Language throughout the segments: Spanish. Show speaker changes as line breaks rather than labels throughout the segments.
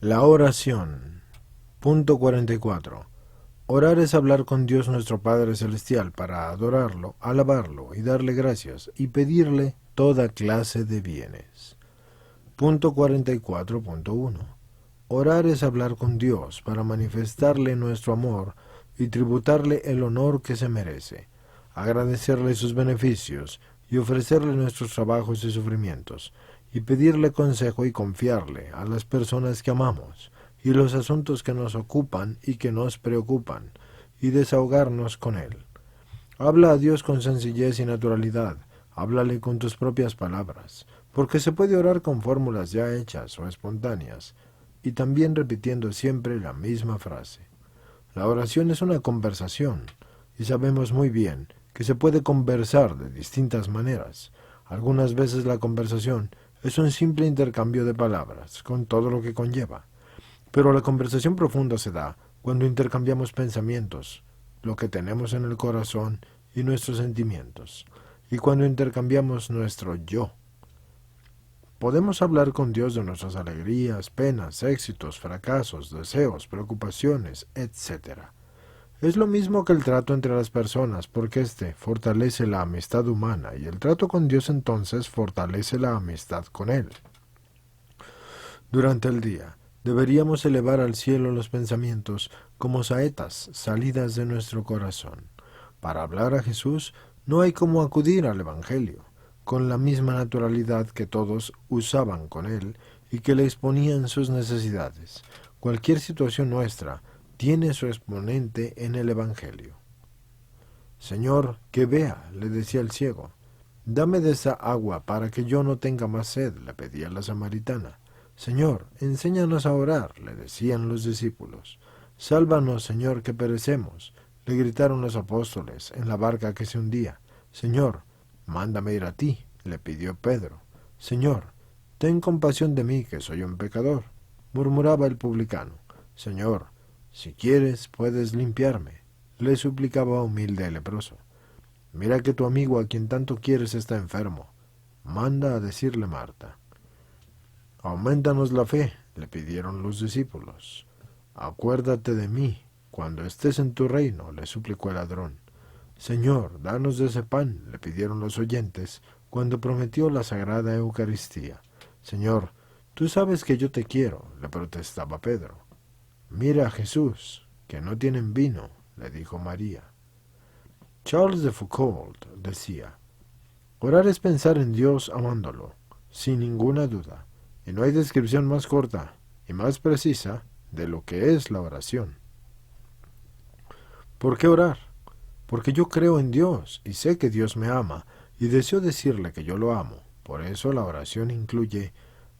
La oración. Punto 44. Orar es hablar con Dios nuestro Padre Celestial para adorarlo, alabarlo y darle gracias y pedirle toda clase de bienes. Punto 44.1. Orar es hablar con Dios para manifestarle nuestro amor y tributarle el honor que se merece, agradecerle sus beneficios y ofrecerle nuestros trabajos y sufrimientos, y pedirle consejo y confiarle a las personas que amamos y los asuntos que nos ocupan y que nos preocupan, y desahogarnos con Él. Habla a Dios con sencillez y naturalidad, háblale con tus propias palabras, porque se puede orar con fórmulas ya hechas o espontáneas, y también repitiendo siempre la misma frase. La oración es una conversación, y sabemos muy bien que se puede conversar de distintas maneras. Algunas veces la conversación es un simple intercambio de palabras, con todo lo que conlleva. Pero la conversación profunda se da cuando intercambiamos pensamientos, lo que tenemos en el corazón y nuestros sentimientos, y cuando intercambiamos nuestro yo. Podemos hablar con Dios de nuestras alegrías, penas, éxitos, fracasos, deseos, preocupaciones, etc. Es lo mismo que el trato entre las personas, porque éste fortalece la amistad humana, y el trato con Dios entonces fortalece la amistad con Él. Durante el día, deberíamos elevar al cielo los pensamientos como saetas salidas de nuestro corazón. Para hablar a Jesús no hay como acudir al Evangelio, con la misma naturalidad que todos usaban con Él y que le exponían sus necesidades. Cualquier situación nuestra tiene su exponente en el Evangelio. Señor, que vea, le decía el ciego. Dame de esa agua para que yo no tenga más sed, le pedía la samaritana. Señor, enséñanos a orar, le decían los discípulos. Sálvanos, Señor, que perecemos, le gritaron los apóstoles en la barca que se hundía. Señor, mándame ir a ti, le pidió Pedro. Señor, ten compasión de mí, que soy un pecador, murmuraba el publicano. Señor, si quieres, puedes limpiarme, le suplicaba humilde el leproso. Mira que tu amigo a quien tanto quieres está enfermo. Manda a decirle Marta. Aumentanos la fe, le pidieron los discípulos. Acuérdate de mí cuando estés en tu reino, le suplicó el ladrón. Señor, danos de ese pan, le pidieron los oyentes cuando prometió la sagrada Eucaristía. Señor, tú sabes que yo te quiero, le protestaba Pedro. Mira a Jesús, que no tienen vino, le dijo María. Charles de Foucault decía, orar es pensar en Dios amándolo, sin ninguna duda, y no hay descripción más corta y más precisa de lo que es la oración. ¿Por qué orar? Porque yo creo en Dios y sé que Dios me ama y deseo decirle que yo lo amo. Por eso la oración incluye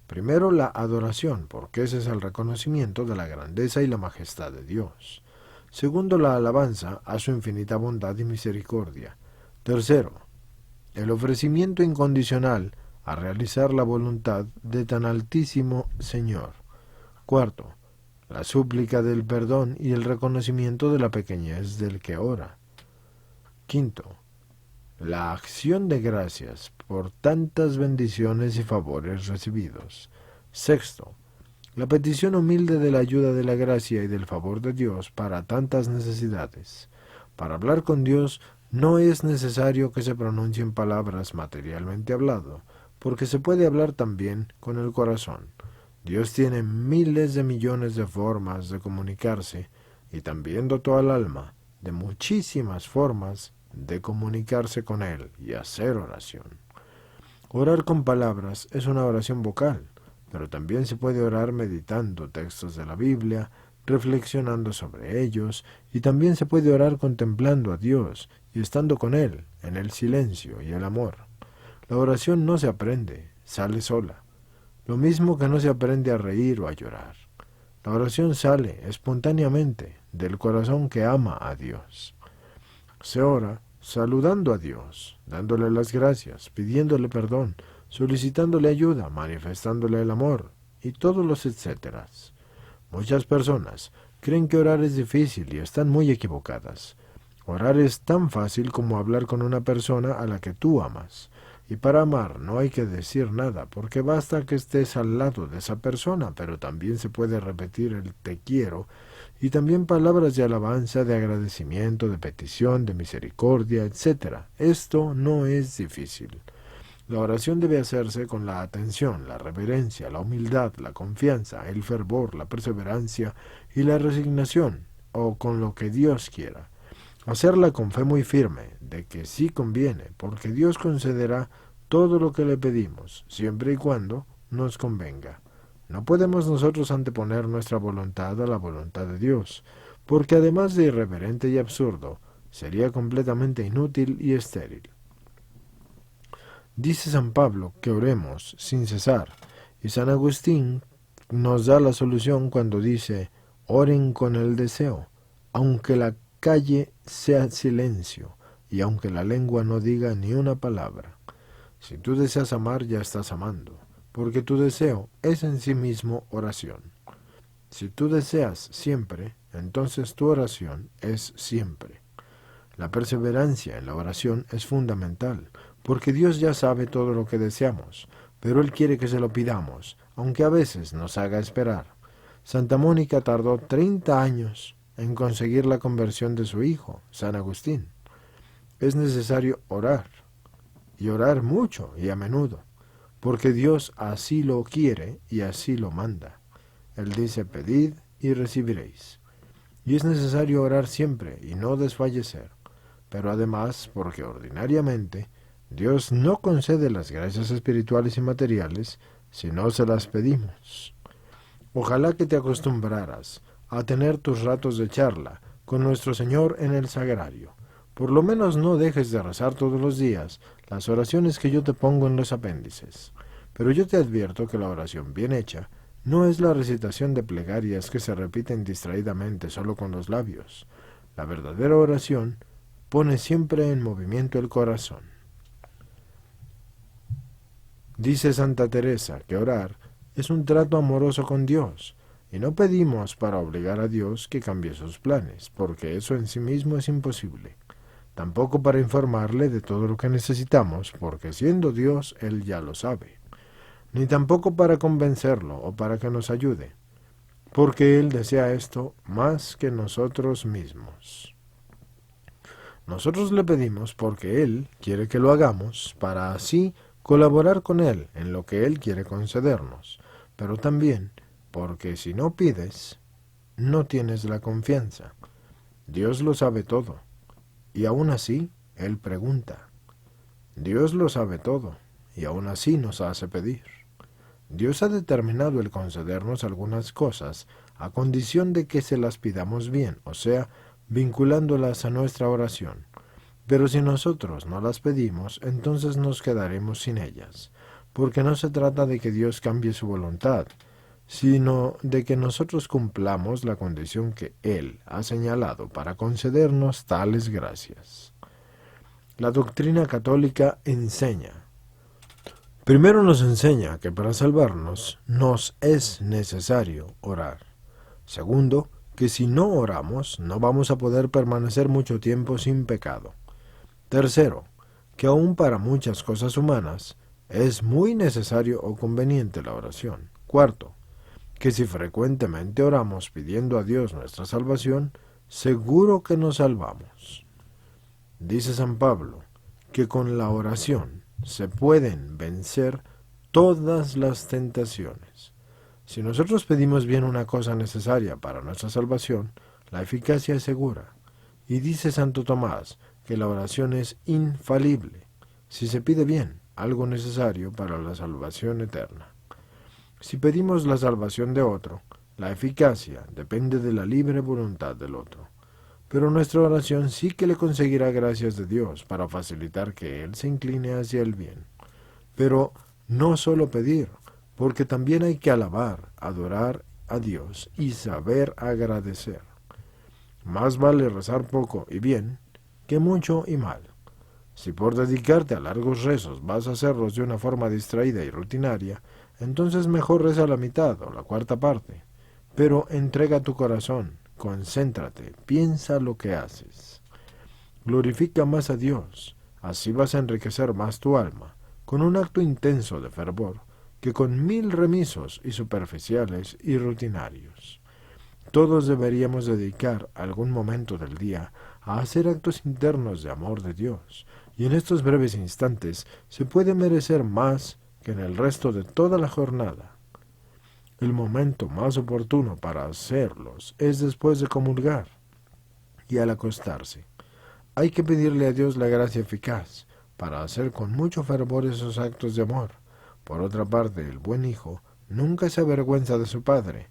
primero la adoración, porque ese es el reconocimiento de la grandeza y la majestad de Dios. Segundo, la alabanza a su infinita bondad y misericordia. Tercero, el ofrecimiento incondicional a realizar la voluntad de tan altísimo Señor. Cuarto, la súplica del perdón y el reconocimiento de la pequeñez del que ora. Quinto, la acción de gracias por tantas bendiciones y favores recibidos. Sexto, la petición humilde de la ayuda de la gracia y del favor de Dios para tantas necesidades. Para hablar con Dios no es necesario que se pronuncien palabras materialmente hablado, porque se puede hablar también con el corazón. Dios tiene miles de millones de formas de comunicarse y también dotó al alma de muchísimas formas de comunicarse con Él y hacer oración. Orar con palabras es una oración vocal, pero también se puede orar meditando textos de la Biblia, reflexionando sobre ellos, y también se puede orar contemplando a Dios y estando con Él en el silencio y el amor. La oración no se aprende, sale sola. Lo mismo que no se aprende a reír o a llorar. La oración sale espontáneamente del corazón que ama a Dios. Se ora saludando a Dios, dándole las gracias, pidiéndole perdón, solicitándole ayuda, manifestándole el amor y todos los etcéteras. Muchas personas creen que orar es difícil y están muy equivocadas. Orar es tan fácil como hablar con una persona a la que tú amas, Y para amar no hay que decir nada, porque basta que estés al lado de esa persona, pero también se puede repetir el te quiero, y también palabras de alabanza, de agradecimiento, de petición, de misericordia, etc. Esto no es difícil. La oración debe hacerse con la atención, la reverencia, la humildad, la confianza, el fervor, la perseverancia y la resignación, o con lo que Dios quiera. Hacerla con fe muy firme, de que sí conviene, porque Dios concederá todo lo que le pedimos, siempre y cuando nos convenga. No podemos nosotros anteponer nuestra voluntad a la voluntad de Dios, porque además de irreverente y absurdo, sería completamente inútil y estéril. Dice San Pablo que oremos sin cesar, y San Agustín nos da la solución cuando dice, oren con el deseo, aunque la calle sea silencio, y aunque la lengua no diga ni una palabra. Si tú deseas amar, ya estás amando, porque tu deseo es en sí mismo oración. Si tú deseas siempre, entonces tu oración es siempre. La perseverancia en la oración es fundamental, porque Dios ya sabe todo lo que deseamos, pero Él quiere que se lo pidamos, aunque a veces nos haga esperar. Santa Mónica tardó 30 años en conseguir la conversión de su hijo, San Agustín. Es necesario orar, y orar mucho y a menudo, porque Dios así lo quiere y así lo manda. Él dice, pedid y recibiréis. Y es necesario orar siempre y no desfallecer, pero además porque ordinariamente Dios no concede las gracias espirituales y materiales si no se las pedimos. Ojalá que te acostumbraras a tener tus ratos de charla con nuestro Señor en el sagrario. Por lo menos no dejes de rezar todos los días las oraciones que yo te pongo en los apéndices. Pero yo te advierto que la oración bien hecha no es la recitación de plegarias que se repiten distraídamente solo con los labios. La verdadera oración pone siempre en movimiento el corazón. Dice Santa Teresa que orar es un trato amoroso con Dios, y no pedimos para obligar a Dios que cambie sus planes, porque eso en sí mismo es imposible. Tampoco para informarle de todo lo que necesitamos, porque siendo Dios, Él ya lo sabe. Ni tampoco para convencerlo o para que nos ayude, porque Él desea esto más que nosotros mismos. Nosotros le pedimos porque Él quiere que lo hagamos, para así colaborar con Él en lo que Él quiere concedernos, pero también porque si no pides, no tienes la confianza. Dios lo sabe todo, y aún así Él pregunta. Dios lo sabe todo, y aún así nos hace pedir. Dios ha determinado el concedernos algunas cosas a condición de que se las pidamos bien, o sea, vinculándolas a nuestra oración. Pero si nosotros no las pedimos, entonces nos quedaremos sin ellas, porque no se trata de que Dios cambie su voluntad, sino de que nosotros cumplamos la condición que Él ha señalado para concedernos tales gracias. La doctrina católica enseña. Primero nos enseña que para salvarnos nos es necesario orar. Segundo, que si no oramos no vamos a poder permanecer mucho tiempo sin pecado. Tercero, que aún para muchas cosas humanas es muy necesario o conveniente la oración. Cuarto, que si frecuentemente oramos pidiendo a Dios nuestra salvación, seguro que nos salvamos. Dice San Pablo que con la oración se pueden vencer todas las tentaciones. Si nosotros pedimos bien una cosa necesaria para nuestra salvación, la eficacia es segura. Y dice Santo Tomás que la oración es infalible, si se pide bien algo necesario para la salvación eterna. Si pedimos la salvación de otro, la eficacia depende de la libre voluntad del otro. Pero nuestra oración sí que le conseguirá gracias de Dios para facilitar que Él se incline hacia el bien. Pero no solo pedir, porque también hay que alabar, adorar a Dios y saber agradecer. Más vale rezar poco y bien que mucho y mal. Si por dedicarte a largos rezos vas a hacerlos de una forma distraída y rutinaria, entonces mejor reza la mitad o la cuarta parte. Pero entrega tu corazón, concéntrate, piensa lo que haces. Glorifica más a Dios, así vas a enriquecer más tu alma, con un acto intenso de fervor que con 1000 remisos y superficiales y rutinarios. Todos deberíamos dedicar algún momento del día a hacer actos internos de amor de Dios, y en estos breves instantes se puede merecer más que en el resto de toda la jornada. El momento más oportuno para hacerlos es después de comulgar y al acostarse. Hay que pedirle a Dios la gracia eficaz para hacer con mucho fervor esos actos de amor. Por otra parte, el buen hijo nunca se avergüenza de su padre.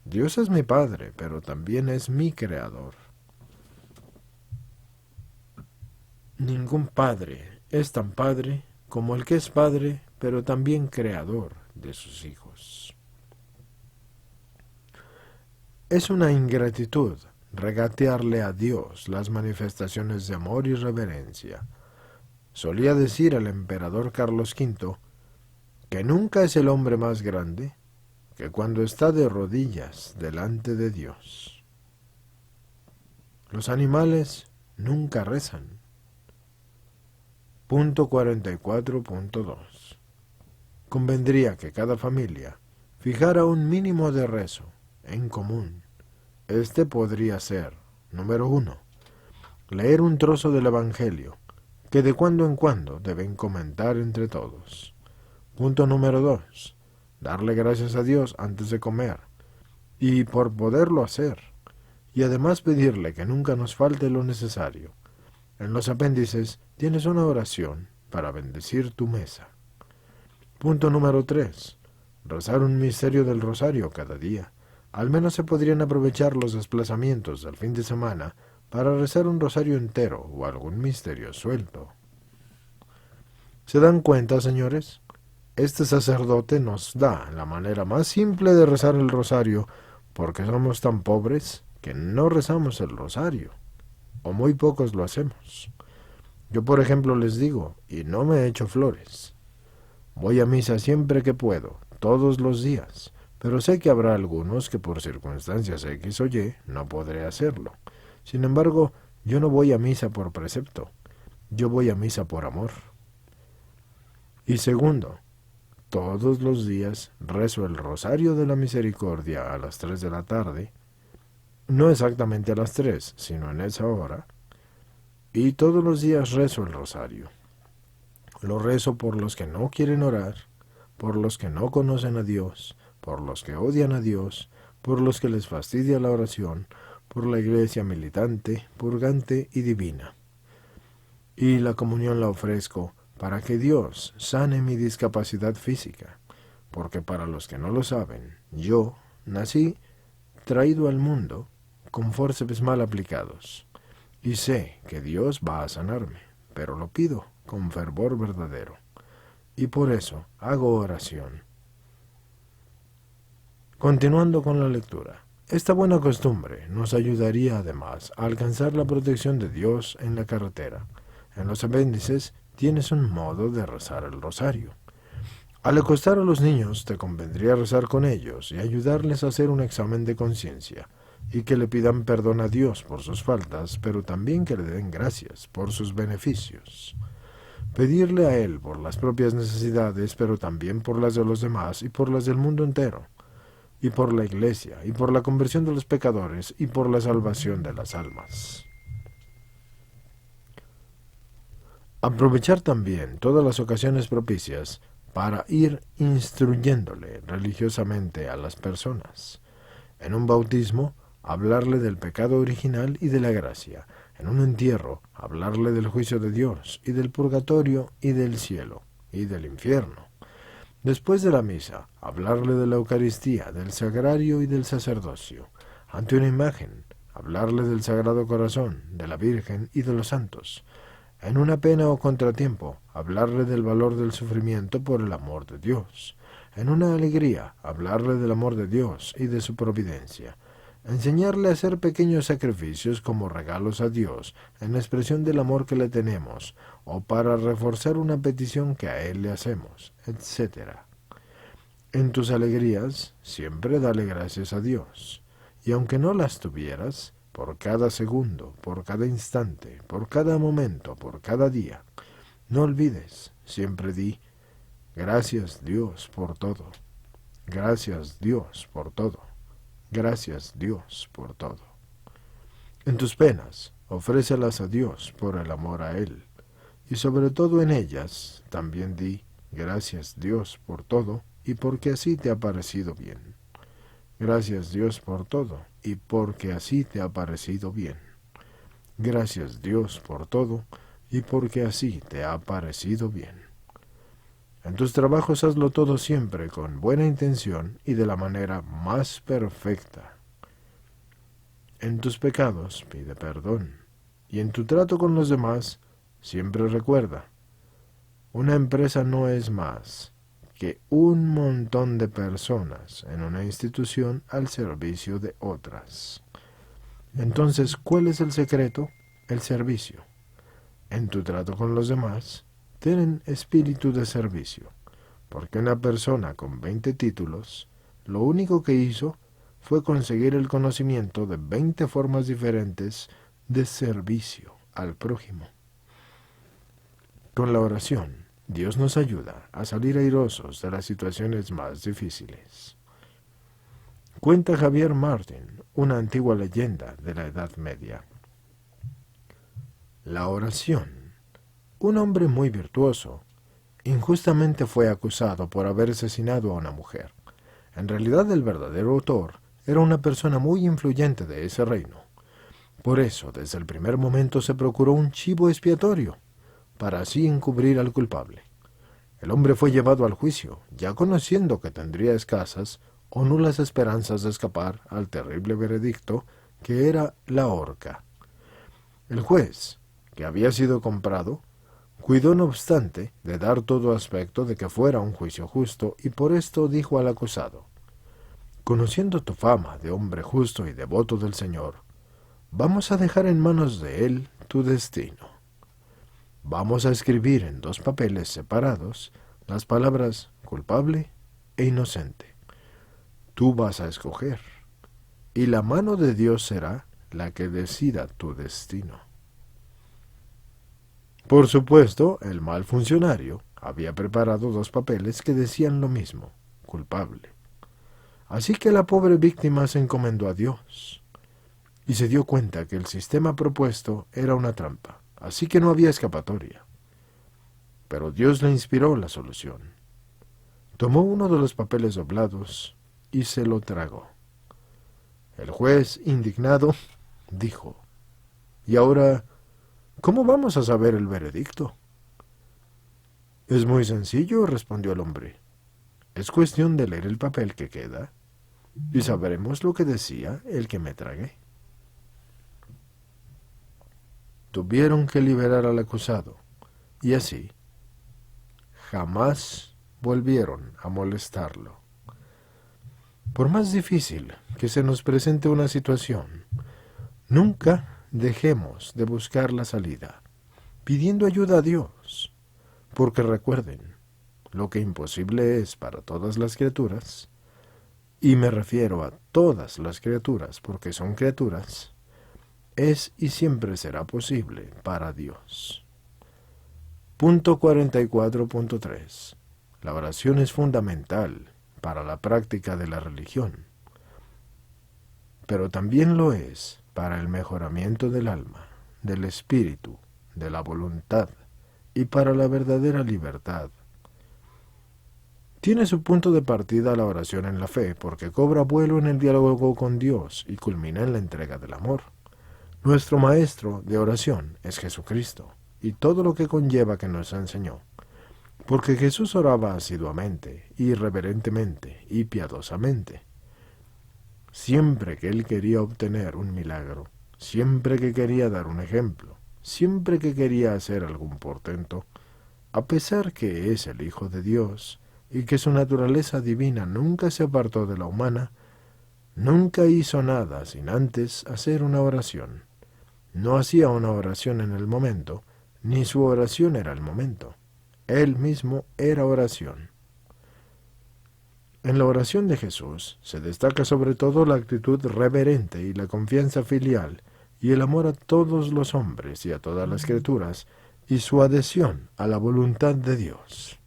Dios es mi padre, pero también es mi creador. Ningún padre es tan padre como el que es padre, pero también creador de sus hijos. Es una ingratitud regatearle a Dios las manifestaciones de amor y reverencia. Solía decir el emperador Carlos V que nunca es el hombre más grande que cuando está de rodillas delante de Dios. Los animales nunca rezan. Punto 44.2. Convendría que cada familia fijara un mínimo de rezo en común. Este podría ser, número 1, leer un trozo del Evangelio, que de cuando en cuando deben comentar entre todos. Punto número 2, darle gracias a Dios antes de comer, y por poderlo hacer, y además pedirle que nunca nos falte lo necesario. En los apéndices tienes una oración para bendecir tu mesa. Punto número 3, rezar un misterio del rosario cada día. Al menos se podrían aprovechar los desplazamientos del fin de semana para rezar un rosario entero o algún misterio suelto. ¿Se dan cuenta, señores? Este sacerdote nos da la manera más simple de rezar el rosario porque somos tan pobres que no rezamos el rosario, o muy pocos lo hacemos. Yo, por ejemplo, les digo, y no me echo flores, voy a misa siempre que puedo, todos los días, pero sé que habrá algunos que por circunstancias X o Y no podré hacerlo. Sin embargo, yo no voy a misa por precepto, yo voy a misa por amor. Y segundo, todos los días rezo el Rosario de la Misericordia a las 3 de la tarde, no exactamente a las 3, sino en esa hora, y todos los días rezo el Rosario. Lo rezo por los que no quieren orar, por los que no conocen a Dios, por los que odian a Dios, por los que les fastidia la oración, por la iglesia militante, purgante y divina. Y la comunión la ofrezco para que Dios sane mi discapacidad física, porque para los que no lo saben, yo nací traído al mundo con fórceps mal aplicados, y sé que Dios va a sanarme, pero lo pido con fervor verdadero, y por eso hago oración. Continuando con la lectura, esta buena costumbre nos ayudaría además a alcanzar la protección de Dios en la carretera. En los apéndices tienes un modo de rezar el rosario. Al acostar a los niños te convendría rezar con ellos y ayudarles a hacer un examen de conciencia, y que le pidan perdón a Dios por sus faltas, pero también que le den gracias por sus beneficios. Pedirle a Él por las propias necesidades, pero también por las de los demás y por las del mundo entero, y por la Iglesia, y por la conversión de los pecadores, y por la salvación de las almas. Aprovechar también todas las ocasiones propicias para ir instruyéndole religiosamente a las personas. En un bautismo, hablarle del pecado original y de la gracia. En un entierro, hablarle del juicio de Dios, y del purgatorio, y del cielo, y del infierno. Después de la misa, hablarle de la Eucaristía, del sagrario y del sacerdocio. Ante una imagen, hablarle del Sagrado Corazón, de la Virgen y de los santos. En una pena o contratiempo, hablarle del valor del sufrimiento por el amor de Dios. En una alegría, hablarle del amor de Dios y de su providencia. Enseñarle a hacer pequeños sacrificios como regalos a Dios, en expresión del amor que le tenemos, o para reforzar una petición que a Él le hacemos, etc. En tus alegrías, siempre dale gracias a Dios, y aunque no las tuvieras, por cada segundo, por cada instante, por cada momento, por cada día, No olvides, siempre di, gracias Dios por todo. Gracias Dios por todo. Gracias Dios por todo. En tus penas, ofrécelas a Dios por el amor a Él. Y sobre todo en ellas, también di, gracias Dios por todo, y porque así te ha parecido bien. Gracias Dios por todo, y porque así te ha parecido bien. Gracias Dios por todo, y porque así te ha parecido bien. En tus trabajos hazlo todo siempre con buena intención y de la manera más perfecta. En tus pecados pide perdón, y en tu trato con los demás siempre recuerda, una empresa no es más que un montón de personas en una institución al servicio de otras. Entonces, ¿cuál es el secreto? El servicio. En tu trato con los demás, ten espíritu de servicio, porque una persona con 20 títulos, lo único que hizo fue conseguir el conocimiento de 20 formas diferentes de servicio al prójimo. Con la oración, Dios nos ayuda a salir airosos de las situaciones más difíciles. Cuenta Javier Martin, una antigua leyenda de la Edad Media. La oración. Un hombre muy virtuoso injustamente fue acusado por haber asesinado a una mujer. En realidad el verdadero autor era una persona muy influyente de ese reino. Por eso, desde el primer momento se procuró un chivo expiatorio, para así encubrir al culpable. El hombre fue llevado al juicio, ya conociendo que tendría escasas o nulas esperanzas de escapar al terrible veredicto que era la horca. El juez, que había sido comprado, cuidó no obstante de dar todo aspecto de que fuera un juicio justo, y por esto dijo al acusado: «Conociendo tu fama de hombre justo y devoto del Señor, vamos a dejar en manos de Él tu destino. Vamos a escribir en 2 papeles separados las palabras culpable e inocente. Tú vas a escoger, y la mano de Dios será la que decida tu destino». Por supuesto, el mal funcionario había preparado 2 papeles que decían lo mismo, culpable. Así que la pobre víctima se encomendó a Dios y se dio cuenta que el sistema propuesto era una trampa, así que no había escapatoria. Pero Dios le inspiró la solución. Tomó uno de los papeles doblados y se lo tragó. El juez, indignado, dijo: «¿Y ahora cómo vamos a saber el veredicto?». «Es muy sencillo», respondió el hombre. «Es cuestión de leer el papel que queda, y sabremos lo que decía el que me tragué». Tuvieron que liberar al acusado, y así jamás volvieron a molestarlo. Por más difícil que se nos presente una situación, nunca dejemos de buscar la salida, pidiendo ayuda a Dios, porque recuerden, lo que imposible es para todas las criaturas, y me refiero a todas las criaturas porque son criaturas, es y siempre será posible para Dios. Punto 44.3. La oración es fundamental para la práctica de la religión, pero también lo es para el mejoramiento del alma, del espíritu, de la voluntad y para la verdadera libertad. Tiene su punto de partida la oración en la fe, porque cobra vuelo en el diálogo con Dios y culmina en la entrega del amor. Nuestro maestro de oración es Jesucristo, y todo lo que conlleva que nos enseñó. Porque Jesús oraba asiduamente, irreverentemente y piadosamente. Siempre que él quería obtener un milagro, siempre que quería dar un ejemplo, siempre que quería hacer algún portento, a pesar que es el Hijo de Dios y que su naturaleza divina nunca se apartó de la humana, nunca hizo nada sin antes hacer una oración. No hacía una oración en el momento, ni su oración era el momento. Él mismo era oración. En la oración de Jesús se destaca sobre todo la actitud reverente y la confianza filial y el amor a todos los hombres y a todas las criaturas y su adhesión a la voluntad de Dios.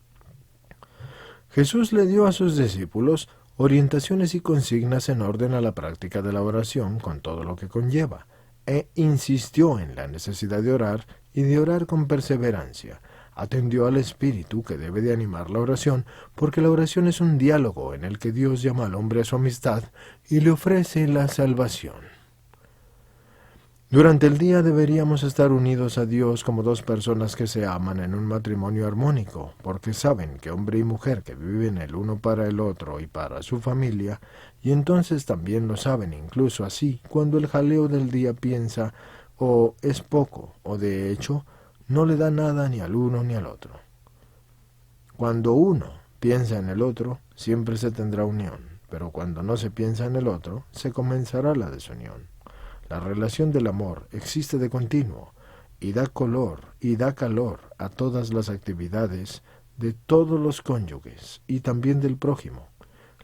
Jesús le dio a sus discípulos orientaciones y consignas en orden a la práctica de la oración con todo lo que conlleva, e insistió en la necesidad de orar y de orar con perseverancia. Atendió al espíritu que debe de animar la oración, porque la oración es un diálogo en el que Dios llama al hombre a su amistad y le ofrece la salvación. Durante el día deberíamos estar unidos a Dios como dos personas que se aman en un matrimonio armónico, porque saben que hombre y mujer que viven el uno para el otro y para su familia, y entonces también lo saben incluso así, cuando el jaleo del día piensa o es poco, o de hecho, no le da nada ni al uno ni al otro. Cuando uno piensa en el otro, siempre se tendrá unión, pero cuando no se piensa en el otro, se comenzará la desunión. La relación del amor existe de continuo y da color y da calor a todas las actividades de todos los cónyuges y también del prójimo.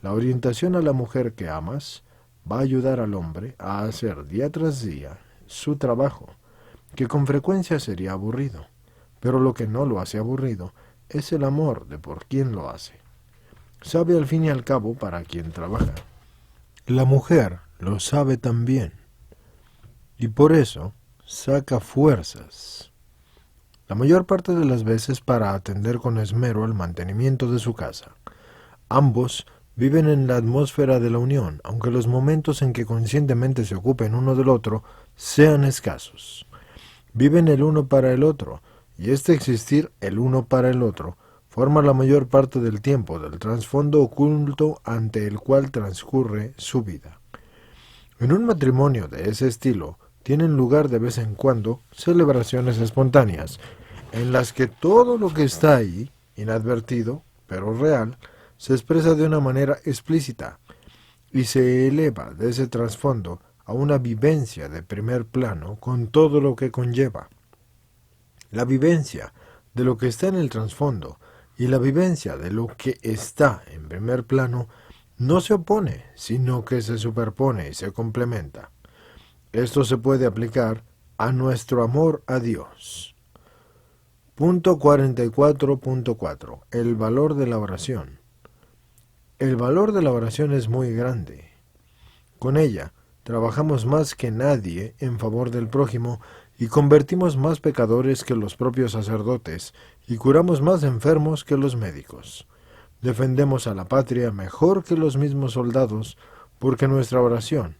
La orientación a la mujer que amas va a ayudar al hombre a hacer día tras día su trabajo, que con frecuencia sería aburrido, pero lo que no lo hace aburrido es el amor de por quien lo hace. Sabe al fin y al cabo para quién trabaja. La mujer lo sabe también. Y por eso saca fuerzas, la mayor parte de las veces para atender con esmero el mantenimiento de su casa. Ambos viven en la atmósfera de la unión, aunque los momentos en que conscientemente se ocupen uno del otro sean escasos. Viven el uno para el otro, y este existir el uno para el otro forma la mayor parte del tiempo del trasfondo oculto ante el cual transcurre su vida. En un matrimonio de ese estilo, tienen lugar de vez en cuando celebraciones espontáneas, en las que todo lo que está ahí, inadvertido, pero real, se expresa de una manera explícita y se eleva de ese trasfondo a una vivencia de primer plano con todo lo que conlleva. La vivencia de lo que está en el trasfondo y la vivencia de lo que está en primer plano no se opone, sino que se superpone y se complementa. Esto se puede aplicar a nuestro amor a Dios. Punto 44.4. El valor de la oración. El valor de la oración es muy grande. Con ella trabajamos más que nadie en favor del prójimo y convertimos más pecadores que los propios sacerdotes y curamos más enfermos que los médicos. Defendemos a la patria mejor que los mismos soldados porque nuestra oración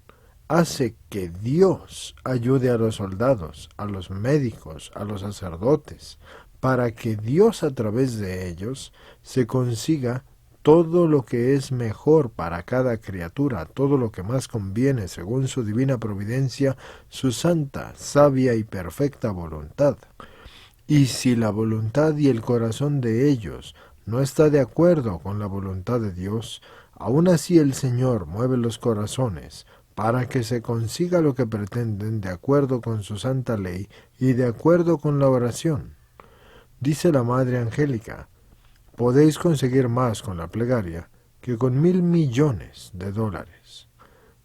hace que Dios ayude a los soldados, a los médicos, a los sacerdotes, para que Dios a través de ellos se consiga todo lo que es mejor para cada criatura, todo lo que más conviene según su divina providencia, su santa, sabia y perfecta voluntad. Y si la voluntad y el corazón de ellos no está de acuerdo con la voluntad de Dios, aún así el Señor mueve los corazones para que se consiga lo que pretenden de acuerdo con su santa ley y de acuerdo con la oración. Dice la Madre Angélica, podéis conseguir más con la plegaria que con $1,000 millones.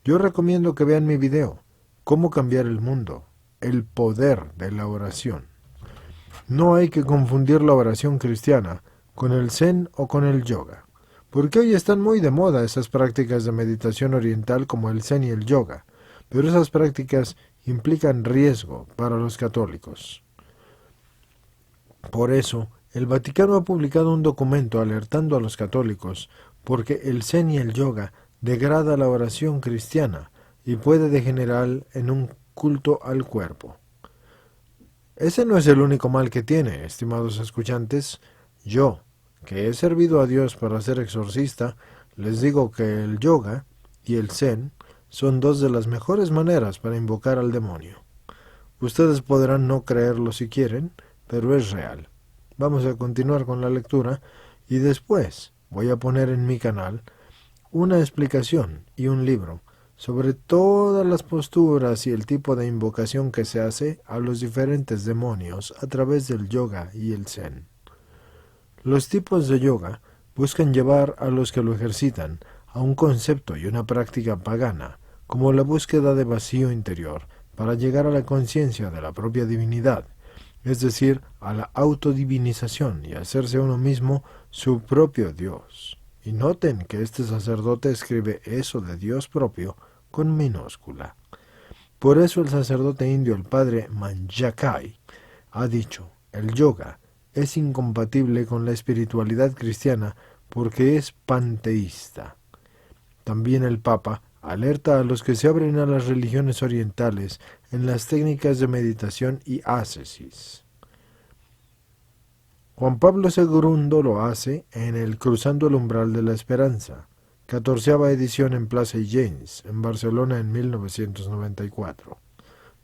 Yo recomiendo que vean mi video, Cómo cambiar el mundo, el poder de la oración. No hay que confundir la oración cristiana con el zen o con el yoga, porque hoy están muy de moda esas prácticas de meditación oriental como el zen y el yoga, pero esas prácticas implican riesgo para los católicos. Por eso, el Vaticano ha publicado un documento alertando a los católicos porque el zen y el yoga degrada la oración cristiana y puede degenerar en un culto al cuerpo. Ese no es el único mal que tiene, estimados escuchantes. Yo, que he servido a Dios para ser exorcista, les digo que el yoga y el zen son dos de las mejores maneras para invocar al demonio. Ustedes podrán no creerlo si quieren, pero es real. Vamos a continuar con la lectura y después voy a poner en mi canal una explicación y un libro sobre todas las posturas y el tipo de invocación que se hace a los diferentes demonios a través del yoga y el zen. Los tipos de yoga buscan llevar a los que lo ejercitan a un concepto y una práctica pagana, como la búsqueda de vacío interior para llegar a la conciencia de la propia divinidad. es decir, a la autodivinización y hacerse uno mismo su propio Dios. Y noten que este sacerdote escribe eso de Dios propio con minúscula. Por eso el sacerdote indio, el padre Manjakai, ha dicho, el yoga es incompatible con la espiritualidad cristiana porque es panteísta. También el Papa alerta a los que se abren a las religiones orientales en las técnicas de meditación y ascesis. Juan Pablo II lo hace en el Cruzando el umbral de la esperanza, 14ª edición en Plaza James, en Barcelona en 1994,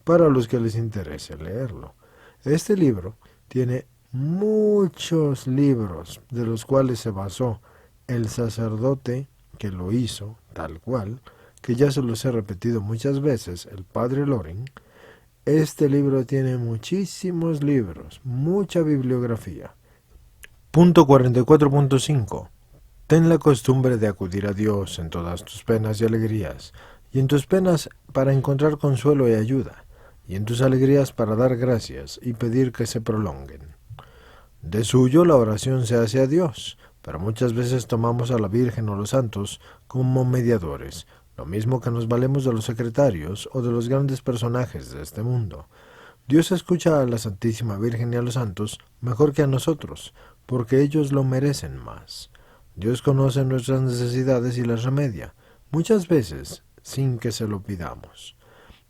para los que les interese leerlo. Este libro tiene muchos libros de los cuales se basó el sacerdote que lo hizo, tal cual, que ya se los he repetido muchas veces, el padre Loring. Este libro tiene muchísimos libros, mucha bibliografía. Punto 44.5. Ten la costumbre de acudir a Dios en todas tus penas y alegrías, y en tus penas para encontrar consuelo y ayuda, y en tus alegrías para dar gracias y pedir que se prolonguen. De suyo la oración se hace a Dios, pero muchas veces tomamos a la Virgen o los santos como mediadores, lo mismo que nos valemos de los secretarios o de los grandes personajes de este mundo. Dios escucha a la Santísima Virgen y a los santos mejor que a nosotros, porque ellos lo merecen más. Dios conoce nuestras necesidades y las remedia, muchas veces sin que se lo pidamos.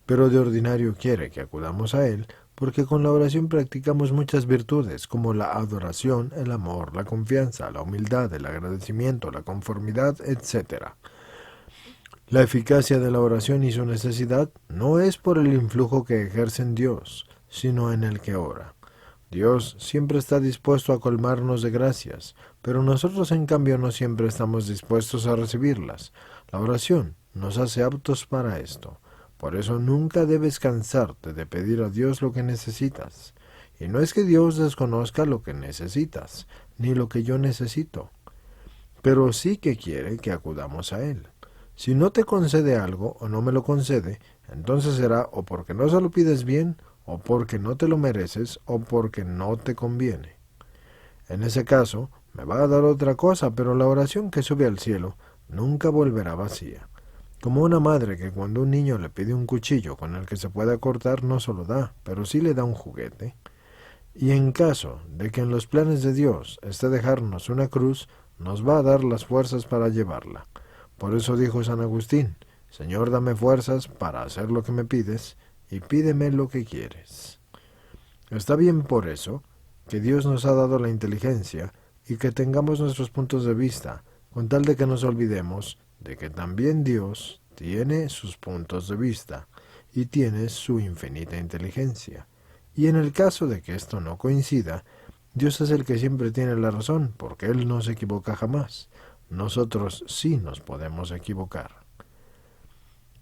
Pero de ordinario quiere que acudamos a Él, porque con la oración practicamos muchas virtudes, como la adoración, el amor, la confianza, la humildad, el agradecimiento, la conformidad, etc. La eficacia de la oración y su necesidad no es por el influjo que ejerce en Dios, sino en el que ora. Dios siempre está dispuesto a colmarnos de gracias, pero nosotros en cambio no siempre estamos dispuestos a recibirlas. La oración nos hace aptos para esto. Por eso nunca debes cansarte de pedir a Dios lo que necesitas. Y no es que Dios desconozca lo que necesitas, ni lo que yo necesito, pero sí que quiere que acudamos a Él. Si no te concede algo o no me lo concede, entonces será o porque no se lo pides bien, o porque no te lo mereces, o porque no te conviene. En ese caso, me va a dar otra cosa, pero la oración que sube al cielo nunca volverá vacía. Como una madre que cuando un niño le pide un cuchillo con el que se pueda cortar, no se lo da, pero sí le da un juguete. Y en caso de que en los planes de Dios esté dejarnos una cruz, nos va a dar las fuerzas para llevarla. Por eso dijo San Agustín, Señor, dame fuerzas para hacer lo que me pides, y pídeme lo que quieres. Está bien por eso que Dios nos ha dado la inteligencia y que tengamos nuestros puntos de vista, con tal de que nos olvidemos de que también Dios tiene sus puntos de vista y tiene su infinita inteligencia. Y en el caso de que esto no coincida, Dios es el que siempre tiene la razón, porque Él no se equivoca jamás. Nosotros sí nos podemos equivocar.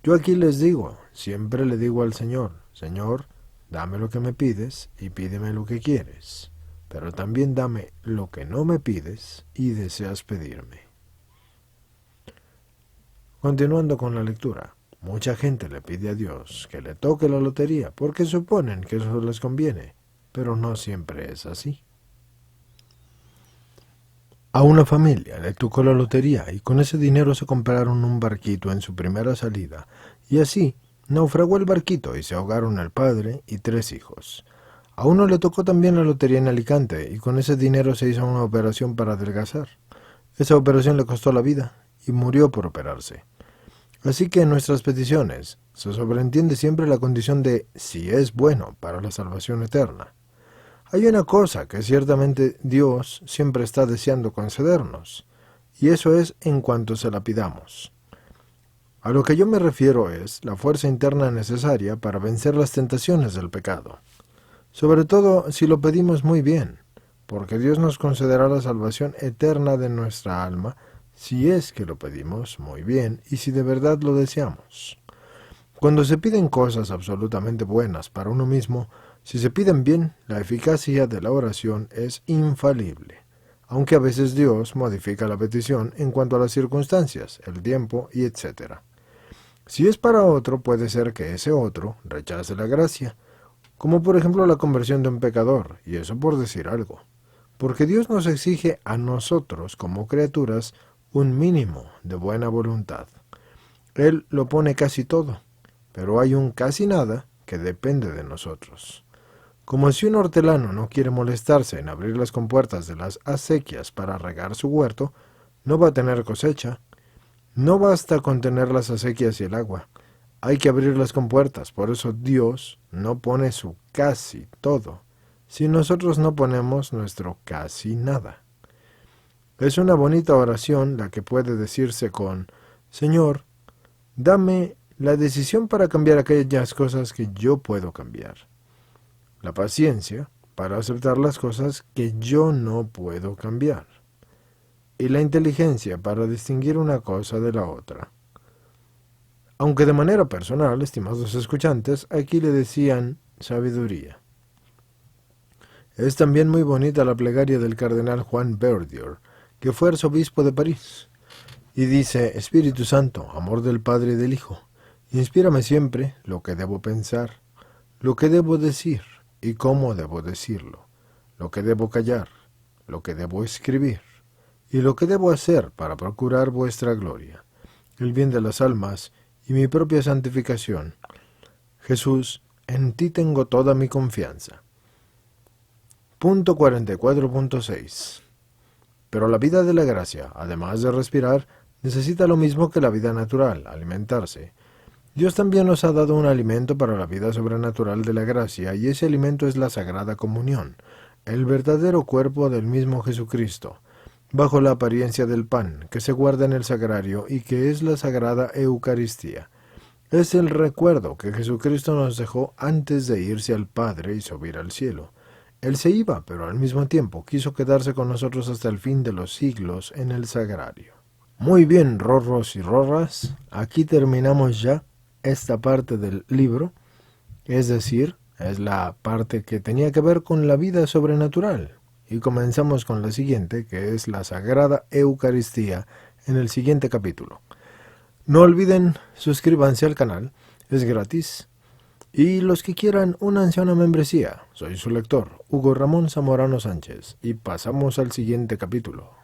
Yo aquí les digo, siempre le digo al Señor, Señor, dame lo que me pides y pídeme lo que quieres, pero también dame lo que no me pides y deseas pedirme. Continuando con la lectura, mucha gente le pide a Dios que le toque la lotería porque suponen que eso les conviene, pero no siempre es así. A una familia le tocó la lotería y con ese dinero se compraron un barquito en su primera salida, y así naufragó el barquito y se ahogaron el padre y 3 hijos. A uno le tocó también la lotería en Alicante y con ese dinero se hizo una operación para adelgazar. Esa operación le costó la vida y murió por operarse. Así que en nuestras peticiones se sobreentiende siempre la condición de si es bueno para la salvación eterna. Hay una cosa que ciertamente Dios siempre está deseando concedernos, y eso es en cuanto se la pidamos. A lo que yo me refiero es la fuerza interna necesaria para vencer las tentaciones del pecado, sobre todo si lo pedimos muy bien, porque Dios nos concederá la salvación eterna de nuestra alma si es que lo pedimos muy bien y si de verdad lo deseamos. Cuando se piden cosas absolutamente buenas para uno mismo, si se piden bien, la eficacia de la oración es infalible, aunque a veces Dios modifica la petición en cuanto a las circunstancias, el tiempo y etc. Si es para otro, puede ser que ese otro rechace la gracia, como por ejemplo la conversión de un pecador, y eso por decir algo. Porque Dios nos exige a nosotros, como criaturas, un mínimo de buena voluntad. Él lo pone casi todo, pero hay un casi nada que depende de nosotros. Como si un hortelano no quiere molestarse en abrir las compuertas de las acequias para regar su huerto, no va a tener cosecha. No basta con tener las acequias y el agua. Hay que abrir las compuertas, por eso Dios no pone su casi todo, si nosotros no ponemos nuestro casi nada. Es una bonita oración la que puede decirse con: Señor, dame la decisión para cambiar aquellas cosas que yo puedo cambiar. La paciencia para aceptar las cosas que yo no puedo cambiar. Y la inteligencia para distinguir una cosa de la otra. Aunque de manera personal, estimados escuchantes, aquí le decían sabiduría. Es también muy bonita la plegaria del cardenal Juan Verdier, que fue arzobispo de París, y dice: Espíritu Santo, amor del Padre y del Hijo, inspírame siempre lo que debo pensar, lo que debo decir y cómo debo decirlo, lo que debo callar, lo que debo escribir y lo que debo hacer para procurar vuestra gloria, el bien de las almas y mi propia santificación. Jesús, en ti tengo toda mi confianza. Punto 44.6. Pero la vida de la gracia, además de respirar, necesita lo mismo que la vida natural, alimentarse. Dios también nos ha dado un alimento para la vida sobrenatural de la gracia, y ese alimento es la Sagrada Comunión, el verdadero cuerpo del mismo Jesucristo, bajo la apariencia del pan, que se guarda en el sagrario y que es la Sagrada Eucaristía. Es el recuerdo que Jesucristo nos dejó antes de irse al Padre y subir al cielo. Él se iba, pero al mismo tiempo quiso quedarse con nosotros hasta el fin de los siglos en el sagrario. Muy bien, rorros y rorras, aquí terminamos ya esta parte del libro, es decir, es la parte que tenía que ver con la vida sobrenatural. Y comenzamos con la siguiente, que es la Sagrada Eucaristía, en el siguiente capítulo. No olviden, suscríbanse al canal, es gratis. Y los que quieran una anciana membresía, soy su lector, Hugo Ramón Zamorano Sánchez, y pasamos al siguiente capítulo.